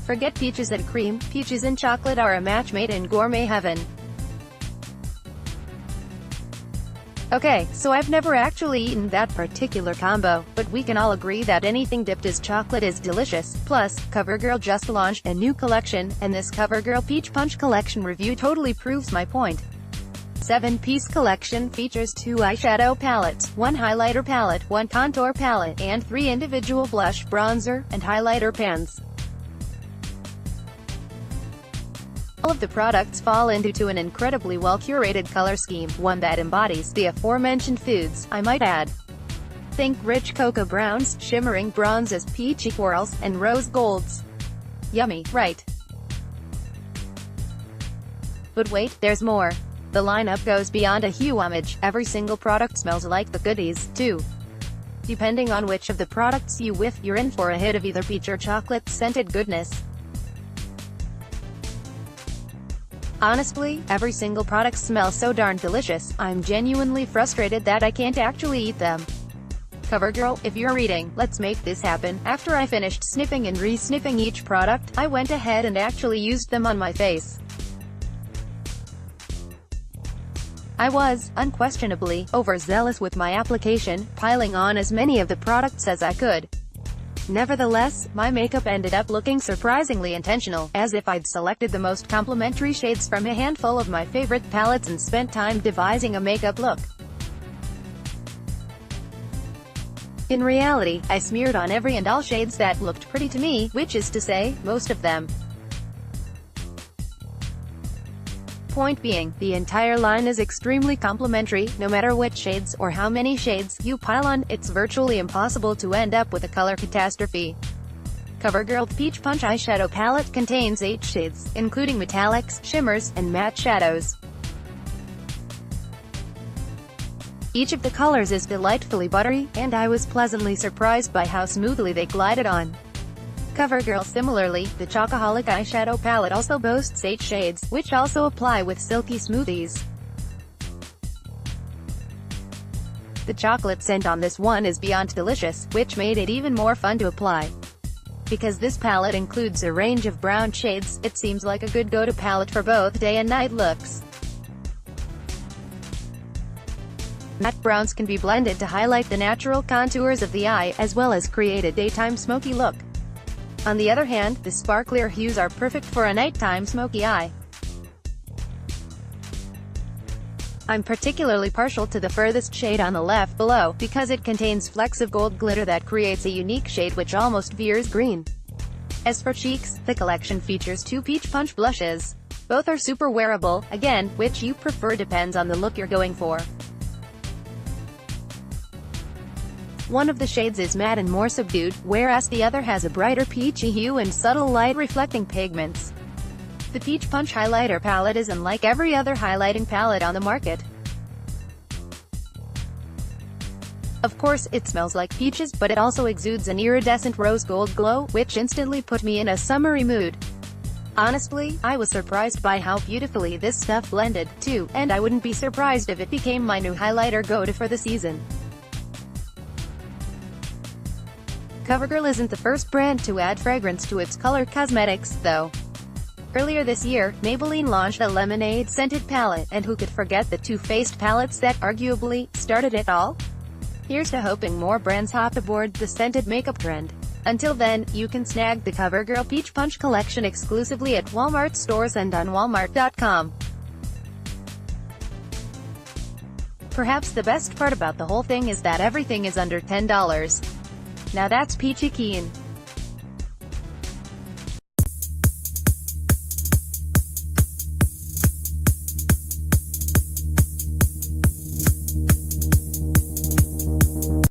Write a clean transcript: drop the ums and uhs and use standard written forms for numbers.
Forget peaches and cream, peaches and chocolate are a match made in gourmet heaven. Okay, so I've never actually eaten that particular combo, but we can all agree that anything dipped as chocolate is delicious. Plus, CoverGirl just launched a new collection, and this CoverGirl Peach Punch Collection review totally proves my point. 7-piece collection features 2 eyeshadow palettes, 1 highlighter palette, 1 contour palette, and 3 individual blush, bronzer, and highlighter pans. All of the products fall into an incredibly well-curated color scheme, one that embodies the aforementioned foods, I might add. Think rich cocoa browns, shimmering bronzes, peachy corals, and rose golds. Yummy, right? But wait, there's more. The lineup goes beyond a hue homage. Every single product smells like the goodies, too. Depending on which of the products you whiff, you're in for a hit of either peach or chocolate-scented goodness. Honestly, every single product smells so darn delicious, I'm genuinely frustrated that I can't actually eat them. CoverGirl, if you're reading, let's make this happen. After I finished sniffing and re-sniffing each product, I went ahead and actually used them on my face. I was, unquestionably, overzealous with my application, piling on as many of the products as I could. Nevertheless, my makeup ended up looking surprisingly intentional, as if I'd selected the most complementary shades from a handful of my favorite palettes and spent time devising a makeup look. In reality, I smeared on every and all shades that looked pretty to me, which is to say, most of them. Point being, the entire line is extremely complementary. No matter what shades, or how many shades, you pile on, it's virtually impossible to end up with a color catastrophe. CoverGirl Peach Punch Eyeshadow Palette contains 8 shades, including metallics, shimmers, and matte shadows. Each of the colors is delightfully buttery, and I was pleasantly surprised by how smoothly they glided on. CoverGirl. Similarly, the Chocoholic eyeshadow palette also boasts 8 shades, which also apply with silky smoothies. The chocolate scent on this one is beyond delicious, which made it even more fun to apply. Because this palette includes a range of brown shades, it seems like a good go-to palette for both day and night looks. Matte browns can be blended to highlight the natural contours of the eye, as well as create a daytime smoky look. On the other hand, the sparklier hues are perfect for a nighttime smoky eye. I'm particularly partial to the furthest shade on the left below, because it contains flecks of gold glitter that creates a unique shade which almost veers green. As for cheeks, the collection features 2 Peach Punch blushes. Both are super wearable. Again, which you prefer depends on the look you're going for. One of the shades is matte and more subdued, whereas the other has a brighter peachy hue and subtle light-reflecting pigments. The Peach Punch highlighter palette is unlike every other highlighting palette on the market. Of course, it smells like peaches, but it also exudes an iridescent rose gold glow, which instantly put me in a summery mood. Honestly, I was surprised by how beautifully this stuff blended, too, and I wouldn't be surprised if it became my new highlighter go-to for the season. CoverGirl isn't the first brand to add fragrance to its color cosmetics, though. Earlier this year, Maybelline launched a lemonade-scented palette, and who could forget the Too Faced palettes that arguably started it all? Here's to hoping more brands hop aboard the scented makeup trend. Until then, you can snag the CoverGirl Peach Punch Collection exclusively at Walmart stores and on Walmart.com. Perhaps the best part about the whole thing is that everything is under $10. Now that's peachy keen.